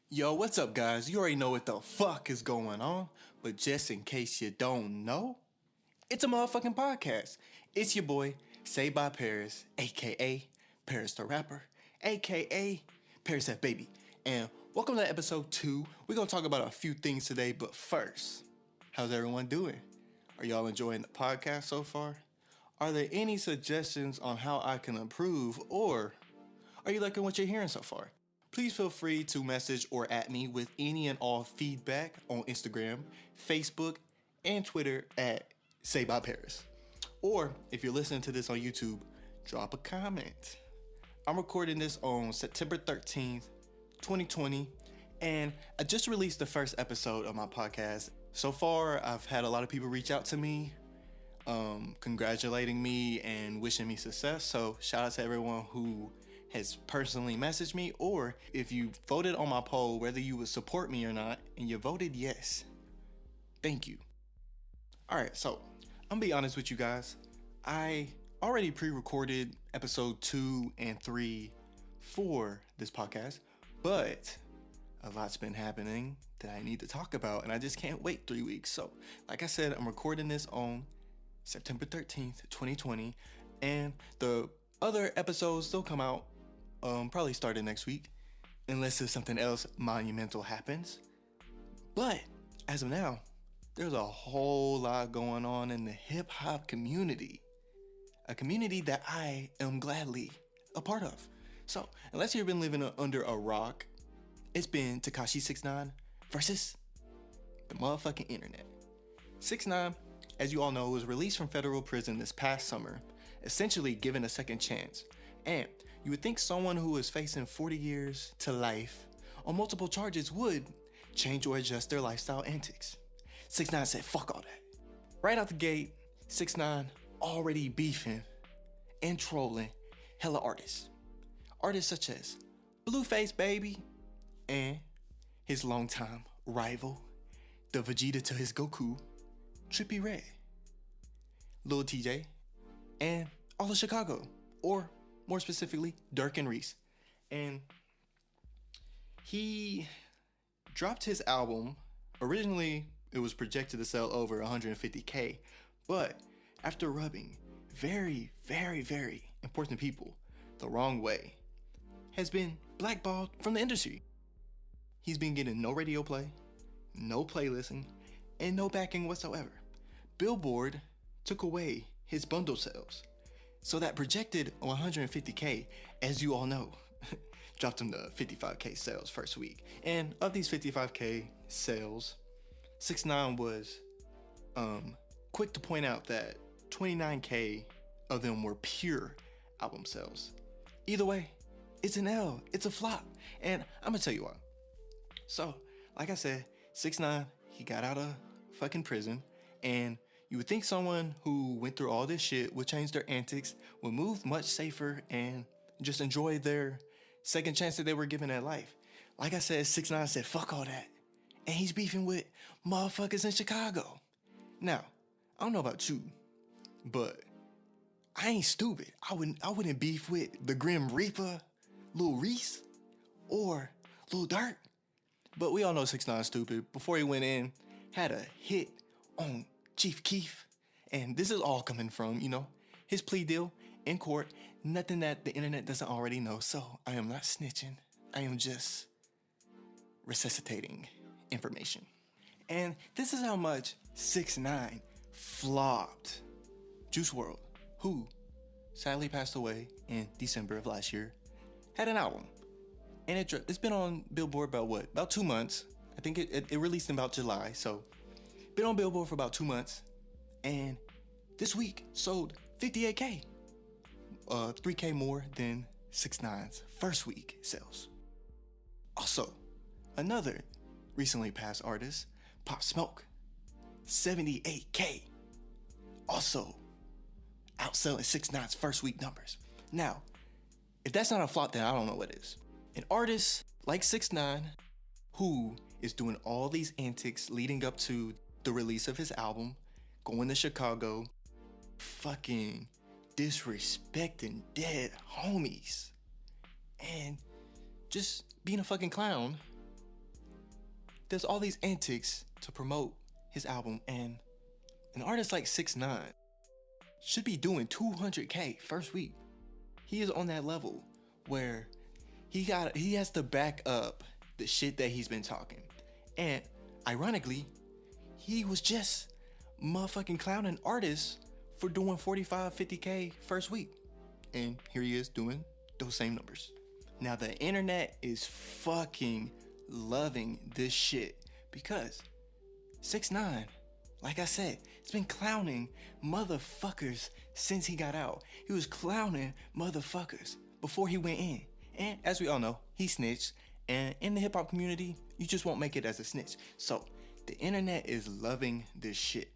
Yo, what's up, guys? You already know what the fuck is going on, but just in case you don't know, it's a motherfucking podcast. It's your boy, Say by Paris, aka Paris the Rapper, aka Paris F Baby, and welcome to episode 2. We're gonna talk about a few things today, but first, how's everyone doing? Are y'all enjoying the podcast so far? Are there any suggestions on how I can improve, or are you liking what you're hearing so far? Please feel free to message or at me with any and all feedback on Instagram, Facebook, and Twitter at Say by Paris. Or if you're listening to this on YouTube, drop a comment. I'm recording this on September 13th, 2020, and I just released the first episode of my podcast. So far, I've had a lot of people reach out to me, congratulating me and wishing me success. So shout out to everyone who has personally messaged me, or if you voted on my poll whether you would support me or not, and you voted yes, thank you. Alright, so I'm gonna be honest with you guys. I already pre-recorded episode 2 and 3 for this podcast, but a lot's been happening that I need to talk about, and I just can't wait 3 weeks. So like I said, I'm recording this on September 13th, 2020, and the other episodes still come out probably starting next week, unless there's something else monumental happens. But as of now, there's a whole lot going on in the hip-hop community, a community that I am gladly a part of. So unless you've been living under a rock, it's been Tekashi 6ix9ine versus the motherfucking internet. 6ix9ine, as you all know, was released from federal prison this past summer, essentially given a second chance. And you would think someone who is facing 40 years to life on multiple charges would change or adjust their lifestyle antics. 6ix9ine said, fuck all that. Right out the gate, 6ix9ine already beefing and trolling hella artists. Artists such as Blueface Baby and his longtime rival, the Vegeta to his Goku, Trippie Redd, Lil TJ, and all of Chicago, or more specifically, Durk and Reese. And he dropped his album. Originally, it was projected to sell over 150K, but after rubbing very, very, very important people the wrong way, has been blackballed from the industry. He's been getting no radio play, no playlisting, and no backing whatsoever. Billboard took away his bundle sales. So that projected 150K, as you all know, dropped him to 55K sales first week. And of these 55K sales, 6ix9ine was quick to point out that 29K of them were pure album sales. Either way, it's an L, it's a flop. And I'm gonna tell you why. So, like I said, 6ix9ine, he got out of fucking prison, and you would think someone who went through all this shit would change their antics, would move much safer, and just enjoy their second chance that they were given at life. Like I said, 6ix9ine said, fuck all that. And he's beefing with motherfuckers in Chicago. Now, I don't know about you, but I ain't stupid. I wouldn't beef with the Grim Reaper, Lil Reese, or Lil Durk. But we all know 6ix9ine's stupid. Before he went in, had a hit on Chief Keef, and this is all coming from, his plea deal in court. Nothing that the internet doesn't already know, so I am not snitching. I am just resuscitating information. And this is how much 6ix9ine flopped. Juice WRLD, who sadly passed away in December of last year, had an album, and it's been on Billboard about 2 months. I think it released in about July, so been on Billboard for about 2 months, and this week sold 58K, 3K more than 6ix9ine's first week sales. Also, another recently passed artist, Pop Smoke, 78K, also outselling 6ix9ine's first week numbers. Now, if that's not a flop, then I don't know what is. An artist like 6ix9ine, who is doing all these antics leading up to the release of his album, going to Chicago, fucking disrespecting dead homies, and just being a fucking clown, does all these antics to promote his album, and an artist like 6ix9ine should be doing 200K first week. He is on that level where he has to back up the shit that he's been talking. And ironically, he was just motherfucking clowning artists for doing 45, 50K first week. And here he is doing those same numbers. Now the internet is fucking loving this shit because 6ix9ine, like I said, it's been clowning motherfuckers since he got out. He was clowning motherfuckers before he went in. And as we all know, he snitched. And in the hip hop community, you just won't make it as a snitch. So the internet is loving this shit.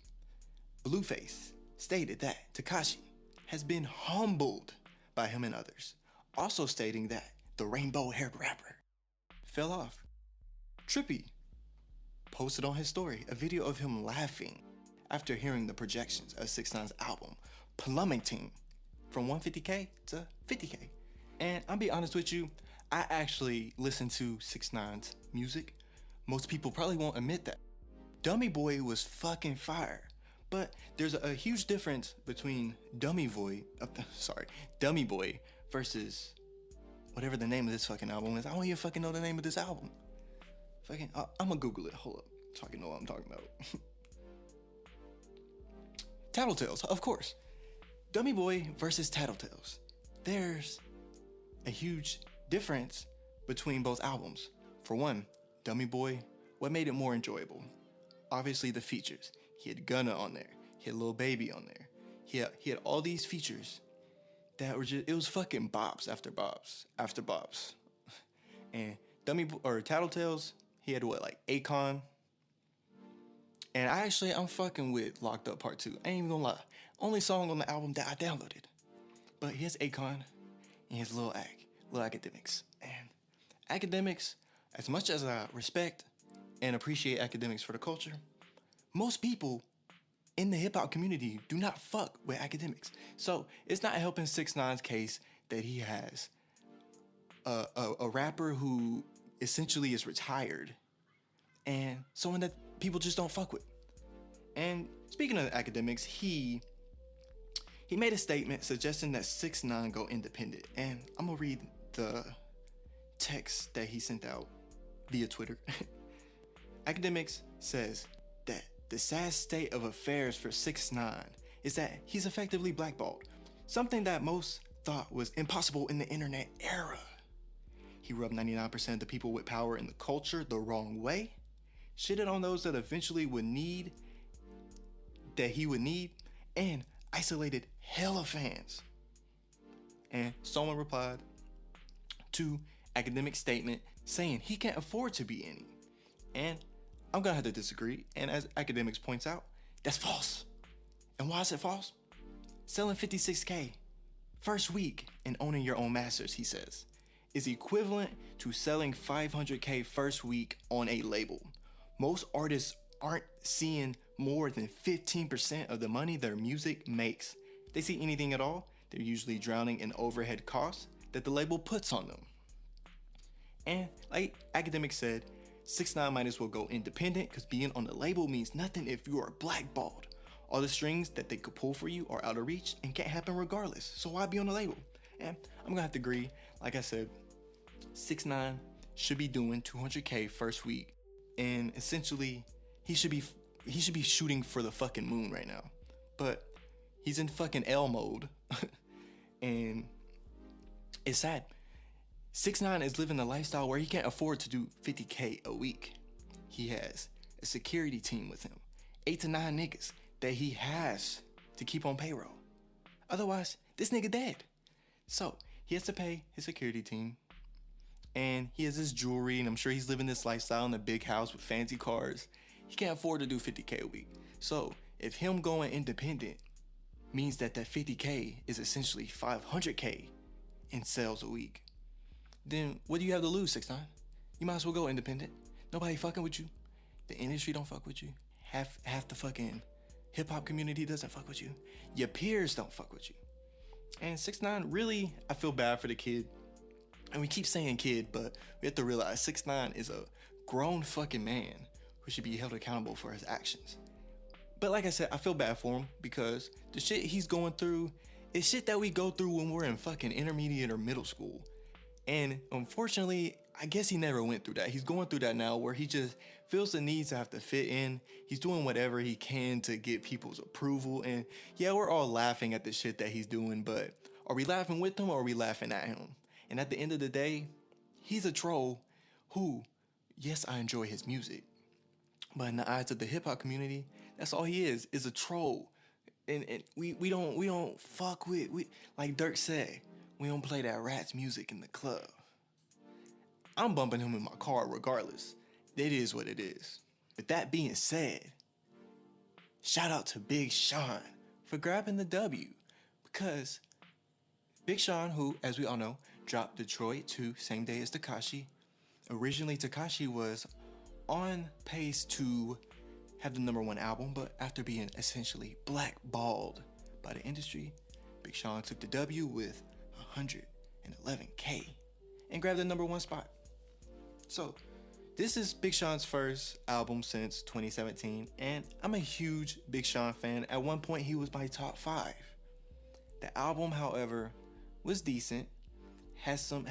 Blueface stated that Tekashi has been humbled by him and others, also stating that the rainbow-haired rapper fell off. Trippy posted on his story a video of him laughing after hearing the projections of 6ix9ine's album plummeting from 150K to 50K. And I'll be honest with you, I actually listen to 6ix9ine's music. Most people probably won't admit that. Dummy Boy was fucking fire. But there's a huge difference between Dummy Boy versus whatever the name of this fucking album is. I don't even fucking know the name of this album. I'm gonna Google it. Hold up, so I can know what I'm talking about. Tattletales, of course. Dummy Boy versus Tattletales. There's a huge difference between both albums. For one, Dummy Boy, what made it more enjoyable? Obviously the features. He had Gunna on there. He had Lil Baby on there. He had all these features that were just, it was fucking bops after bops after bops. And Tattletales, he had what, like Akon? And I'm fucking with Locked Up Part 2. I ain't even gonna lie. Only song on the album that I downloaded. But he has Akon and he has Lil Academics. And Academics, as much as I respect and appreciate Academics for the culture, most people in the hip-hop community do not fuck with Academics. So it's not helping 6ix9ine's case that he has a rapper who essentially is retired and someone that people just don't fuck with. And speaking of Academics, he made a statement suggesting that 6ix9ine go independent. And I'm gonna read the text that he sent out via Twitter. Academics says that the sad state of affairs for 6ix9ine is that he's effectively blackballed, something that most thought was impossible in the internet era. He rubbed 99% of the people with power in the culture the wrong way, shitted on those that eventually he would need, and isolated hella fans. And someone replied to Academic's statement saying he can't afford to be any. And I'm gonna have to disagree, and as Academics points out, that's false. And why is it false? Selling 56K first week and owning your own masters, he says, is equivalent to selling 500K first week on a label. Most artists aren't seeing more than 15% of the money their music makes. If they see anything at all, they're usually drowning in overhead costs that the label puts on them. And like Academics said, 6ix9ine might as well go independent because being on the label means nothing if you are blackballed. All the strings that they could pull for you are out of reach and can't happen regardless. So why be on the label? And I'm gonna have to agree. Like I said, 6ix9ine should be doing 200K first week, and essentially he should be shooting for the fucking moon right now. But he's in fucking L mode, and it's sad. 6ix9ine is living a lifestyle where he can't afford to do 50K a week. He has a security team with him, 8 to 9 niggas that he has to keep on payroll. Otherwise, this nigga dead. So he has to pay his security team, and he has his jewelry, and I'm sure he's living this lifestyle in a big house with fancy cars. He can't afford to do 50K a week. So if him going independent means that 50K is essentially 500K in sales a week, then what do you have to lose, 6ix9ine? You might as well go independent. Nobody fucking with you. The industry don't fuck with you. Half the fucking hip-hop community doesn't fuck with you. Your peers don't fuck with you. And 6ix9ine, really, I feel bad for the kid. And we keep saying kid, but we have to realize 6ix9ine is a grown fucking man but should be held accountable for his actions. But like I said, I feel bad for him because the shit he's going through is shit that we go through when we're in fucking intermediate or middle school. And unfortunately, I guess he never went through that. He's going through that now where he just feels the need to have to fit in. He's doing whatever he can to get people's approval. And yeah, we're all laughing at the shit that he's doing, but are we laughing with him or are we laughing at him? And at the end of the day, he's a troll who, yes, I enjoy his music, but in the eyes of the hip hop community, that's all he is a troll. And we don't fuck with, like Dirk said, we don't play that rat's music in the club. I'm bumping him in my car regardless. It is what it is. With that being said, shout out to Big Sean for grabbing the W, because Big Sean, who, as we all know, dropped Detroit 2 same day as Tekashi. Originally, Tekashi was on pace to have the #1 album, but after being essentially blackballed by the industry, Big Sean took the W with 111K and grabbed the #1 spot. So, this is Big Sean's first album since 2017, and I'm a huge Big Sean fan. At one point, he was my top 5. The album, however, was decent. Has some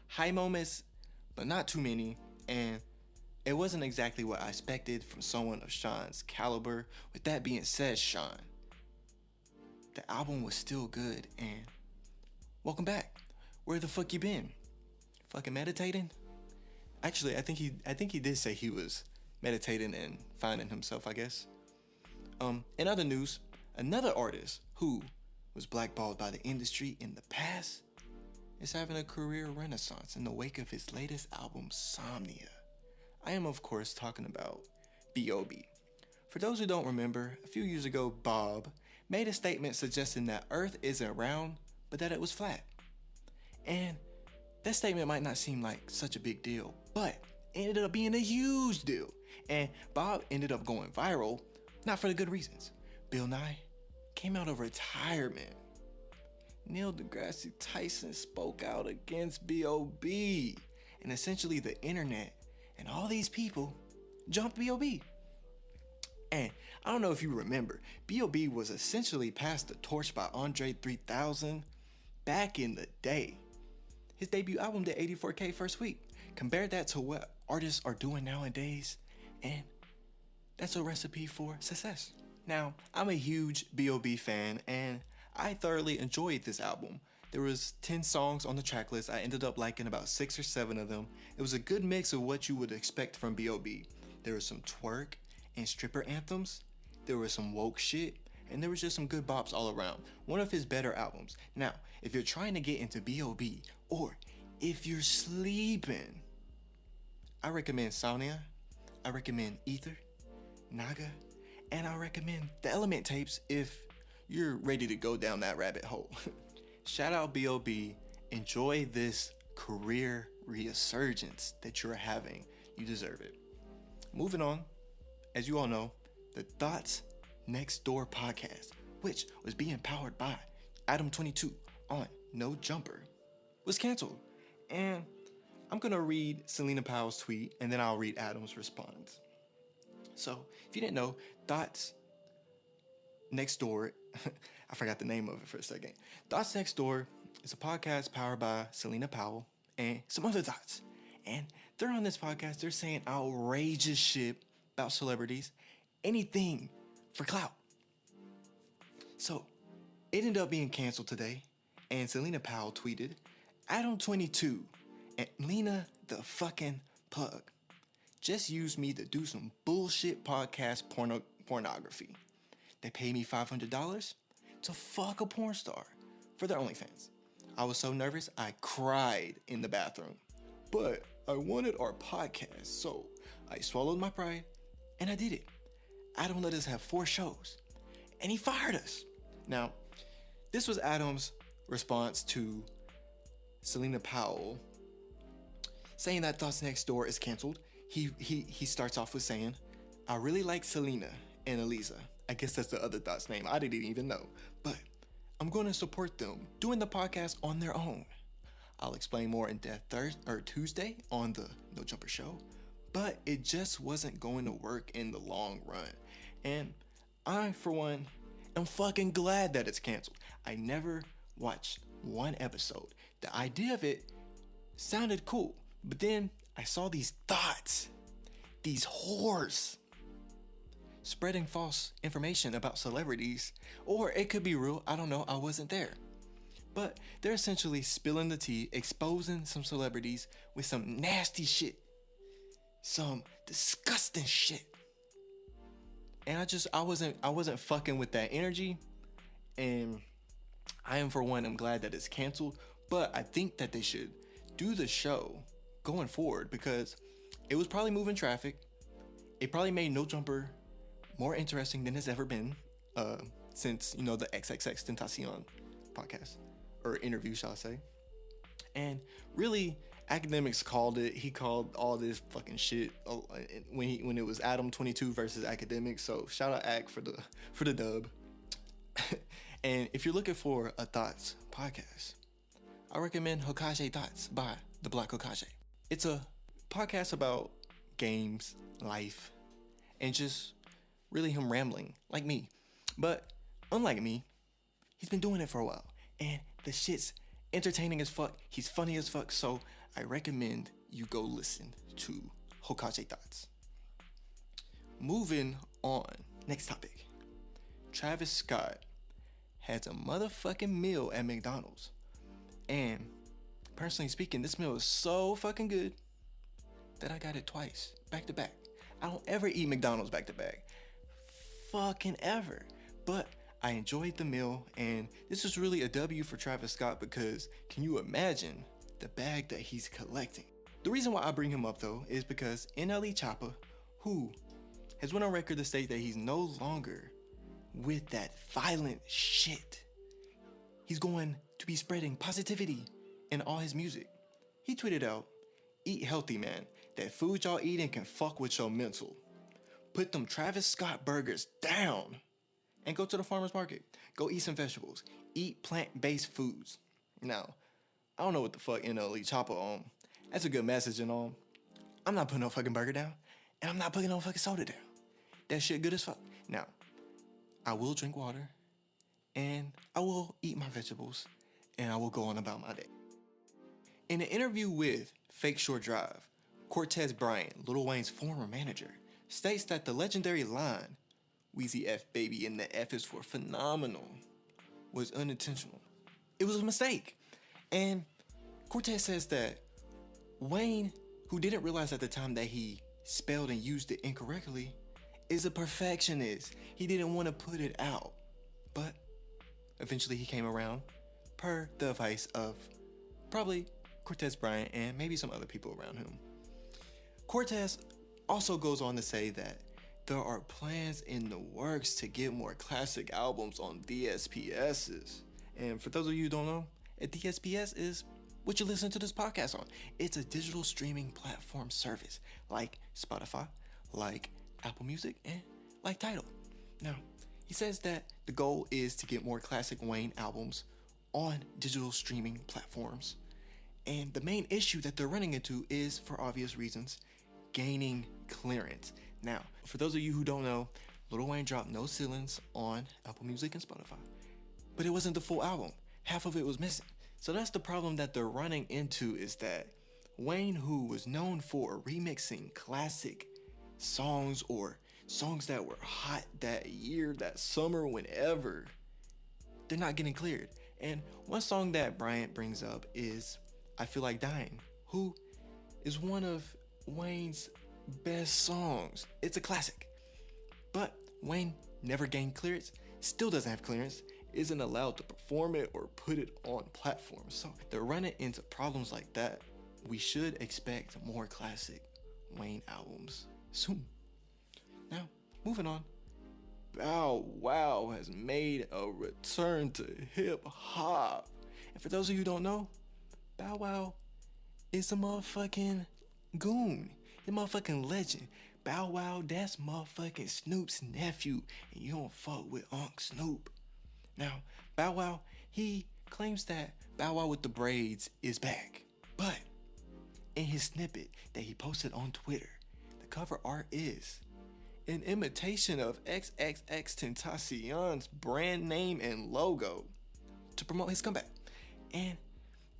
high moments, but not too many, and it wasn't exactly what I expected from someone of Sean's caliber. With that being said, Sean, the album was still good, and welcome back. Where the fuck you been? Fucking meditating? Actually, I think he did say he was meditating and finding himself, I guess. In other news, another artist who was blackballed by the industry in the past is having a career renaissance in the wake of his latest album, Somnia. I am, of course, talking about B.o.B. For those who don't remember, a few years ago, Bob made a statement suggesting that Earth isn't round, but that it was flat. And that statement might not seem like such a big deal, but it ended up being a huge deal. And Bob ended up going viral, not for the good reasons. Bill Nye came out of retirement. Neil deGrasse Tyson spoke out against B.o.B. And essentially the internet and all these people jumped B.o.B. And I don't know if you remember, B.o.B. was essentially passed the torch by Andre 3000 back in the day. His debut album did 84K first week. Compare that to what artists are doing nowadays, and that's a recipe for success. Now, I'm a huge B.o.B. fan, and I thoroughly enjoyed this album. There was 10 songs on the track list. I ended up liking about 6 or 7 of them. It was a good mix of what you would expect from B.o.B. There was some twerk and stripper anthems. There was some woke shit, and there was just some good bops all around. One of his better albums. Now, if you're trying to get into B.o.B. or if you're sleeping, I recommend Somnia, I recommend Ether, Naga, and I recommend the Element tapes if you're ready to go down that rabbit hole. Shout out B.o.B. Enjoy this career resurgence that you're having. You deserve it. Moving on, as you all know, the Thoughts Next Door podcast, which was being powered by Adam22 on No Jumper, was canceled. And I'm gonna read Selena Powell's tweet and then I'll read Adam's response. So, if you didn't know, Thoughts Next Door, I forgot the name of it for a second. Thoughts Next Door is a podcast powered by Selena Powell and some other thoughts. And they're on this podcast, they're saying outrageous shit about celebrities, anything for clout. So, it ended up being canceled today, and Selena Powell tweeted, Adam22 and Lena the fucking plug just used me to do some bullshit podcast pornography. They paid me $500 to fuck a porn star for their OnlyFans. I was so nervous, I cried in the bathroom. But I wanted our podcast, so I swallowed my pride and I did it. Adam let us have 4 shows and he fired us. Now, this was Adam's response to Selena Powell saying that Thoughts Next Door is canceled. He starts off with saying, I really like Selena and Eliza. I guess that's the other Thoughts name. I didn't even know. But I'm going to support them doing the podcast on their own. I'll explain more in depth Tuesday on the No Jumper show. but it just wasn't going to work in the long run. And I, for one, am fucking glad that it's canceled. I never watched one episode. The idea of it sounded cool, but then I saw these thoughts, these whores, spreading false information about celebrities, or it could be real, I don't know, I wasn't there. But they're essentially spilling the tea, exposing some celebrities with some nasty shit, some disgusting shit. And I wasn't fucking with that energy, and I am, for one, I'm glad that it's canceled, but I think that they should do the show going forward because it was probably moving traffic. It probably made No Jumper more interesting than it's ever been since, you know, the XXXTentacion podcast, or interview, shall I say. And really, Academics called it. He called all this fucking shit when it was Adam 22 versus Academics. So shout out Ack for the dub. And if you're looking for a Thoughts podcast, I recommend Hokage Thoughts by the Black Hokage. It's a podcast about games, life, and just really him rambling like me. But unlike me, he's been doing it for a while, and the shit's entertaining as fuck. He's funny as fuck. So I recommend you go listen to Hokage Thoughts. Moving on, next topic. Travis Scott has a motherfucking meal at McDonald's. And personally speaking, this meal is so fucking good that I got it twice, back to back. I don't ever eat McDonald's back to back. Fucking ever. But I enjoyed the meal, and this is really a W for Travis Scott because can you imagine the bag that he's collecting? The reason why I bring him up though is because NLE Choppa, who has went on record to state that he's no longer with that violent shit. He's going to be spreading positivity in all his music. He tweeted out, "Eat healthy, man. That food y'all eating can fuck with your mental. Put them Travis Scott burgers down and go to the farmer's market. Go eat some vegetables. Eat plant-based foods." Now, I don't know what the fuck NLE Choppa on. That's a good message and all. I'm not putting no fucking burger down, and I'm not putting no fucking soda down. That shit good as fuck. Now, I will drink water, and I will eat my vegetables, and I will go on about my day. In an interview with Fake Shore Drive, Cortez Bryant, Lil Wayne's former manager, states that the legendary line, "Weezy F baby and the F is for phenomenal," was unintentional. It was a mistake. And Cortez says that Wayne, who didn't realize at the time that he spelled and used it incorrectly, is a perfectionist. He didn't want to put it out. But eventually he came around, per the advice of probably Cortez Bryant and maybe some other people around him. Cortez also goes on to say that there are plans in the works to get more classic albums on DSPSs. And for those of you who don't know, a DSPS is what you listen to this podcast on. It's a digital streaming platform service like Spotify, like Apple Music, and like Tidal. Now, he says that the goal is to get more classic Wayne albums on digital streaming platforms. And the main issue that they're running into is, for obvious reasons, gaining clearance. Now, for those of you who don't know, Lil Wayne dropped No Ceilings on Apple Music and Spotify, but it wasn't the full album. Half of it was missing. So that's the problem that they're running into, is that Wayne, who was known for remixing classic songs or songs that were hot that year, that summer, whenever, they're not getting cleared. And one song that Bryant brings up is I Feel Like Dying, who is one of Wayne's best songs. It's a classic. But Wayne never gained clearance, still doesn't have clearance, isn't allowed to perform it or put it on platforms. So they're running into problems like that. We should expect more classic Wayne albums soon. Now, moving on. Bow Wow has made a return to hip hop. And for those of you who don't know, Bow Wow is a motherfucking goon. He's a motherfucking legend. Bow Wow, that's motherfucking Snoop's nephew, and you don't fuck with Unc Snoop. Now, Bow Wow, he claims that Bow Wow with the braids is back. But in his snippet that he posted on Twitter, cover art is an imitation of XXXTentacion's brand name and logo to promote his comeback. And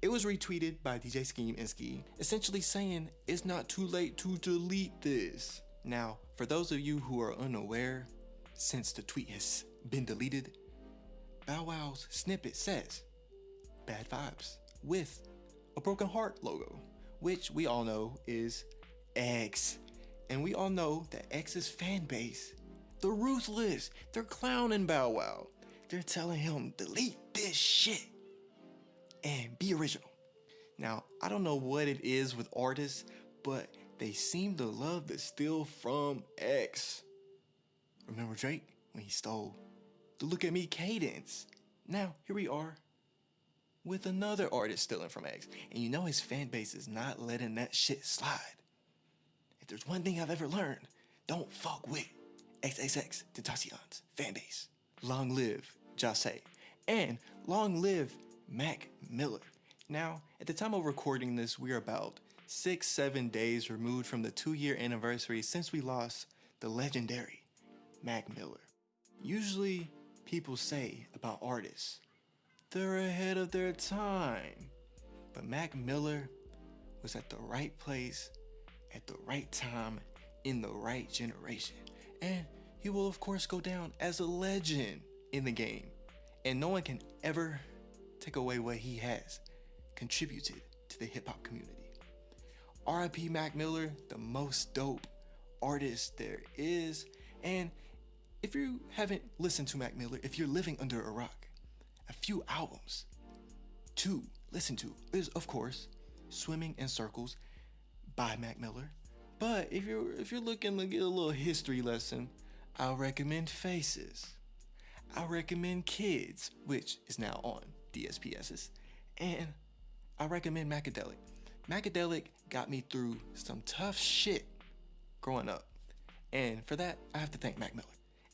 it was retweeted by DJ Scheme and Ski, essentially saying it's not too late to delete this. Now, for those of you who are unaware, since the tweet has been deleted, Bow Wow's snippet says bad vibes with a broken heart logo, which we all know is X. And we all know that X's fan base, the ruthless, they're clowning Bow Wow. They're telling him, delete this shit and be original. Now, I don't know what it is with artists, but they seem to love to steal from X. Remember Drake when he stole the Look At Me cadence? Now, here we are with another artist stealing from X. And you know his fan base is not letting that shit slide. If there's one thing I've ever learned, don't fuck with XXXTentacion's fan base. Long live Jase, and long live Mac Miller. Now, at the time of recording this, we are about 6-7 days removed from the 2-year anniversary since we lost the legendary Mac Miller. Usually, people say about artists, they're ahead of their time. But Mac Miller was at the right place, at the right time, in the right generation. And he will of course go down as a legend in the game. And no one can ever take away what he has contributed to the hip hop community. R.I.P. Mac Miller, the most dope artist there is. And if you haven't listened to Mac Miller, if you're living under a rock, a few albums to listen to is of course Swimming in Circles by Mac Miller. But if you're looking to get a little history lesson, I'll recommend Faces. I'll recommend Kids, which is now on DSPS's. And I recommend Macadelic. Macadelic got me through some tough shit growing up. And for that, I have to thank Mac Miller.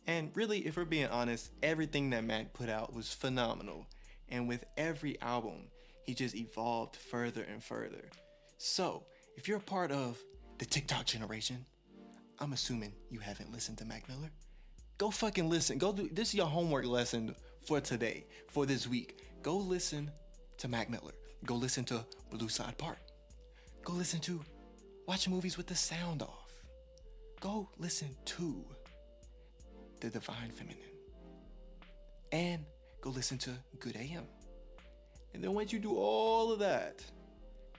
And really, if we're being honest, everything that Mac put out was phenomenal. And with every album, he just evolved further and further. So, if you're a part of the TikTok generation, I'm assuming you haven't listened to Mac Miller. Go fucking listen. This is your homework lesson for today, for this week. Go listen to Mac Miller. Go listen to Blue Side Park. Go listen to Watch Movies with the Sound Off. Go listen to The Divine Feminine. And go listen to Good AM. And then once you do all of that,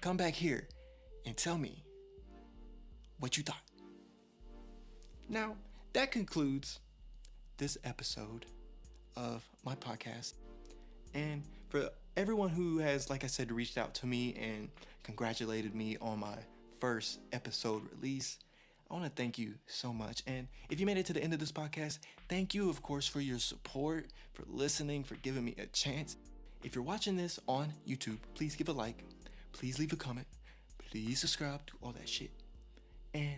come back here and tell me what you thought. Now, that concludes this episode of my podcast. And for everyone who has, like I said, reached out to me and congratulated me on my first episode release, I want to thank you so much. And if you made it to the end of this podcast, thank you, of course, for your support, for listening, for giving me a chance. If you're watching this on YouTube, please give a like, please leave a comment, please subscribe to all that shit. And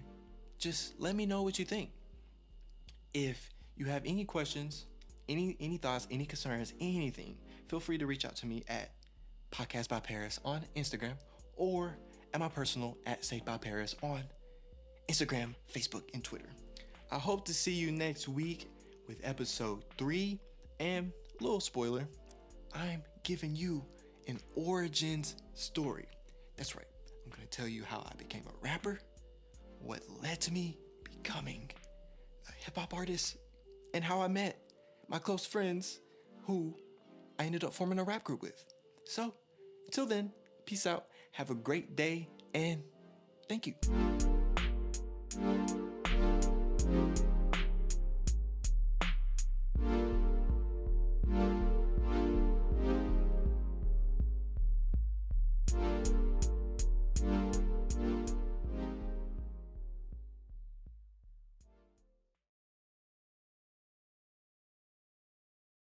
just let me know what you think. If you have any questions, any thoughts, any concerns, anything, feel free to reach out to me at Podcast by Paris on Instagram or at my personal at Safe by Paris on Instagram, Facebook, and Twitter. I hope to see you next week with episode 3. And a little spoiler, I'm giving you an origins story. That's right. I'm going to tell you how I became a rapper, what led to me becoming a hip-hop artist, and how I met my close friends who I ended up forming a rap group with. So, until then, peace out, have a great day, and thank you.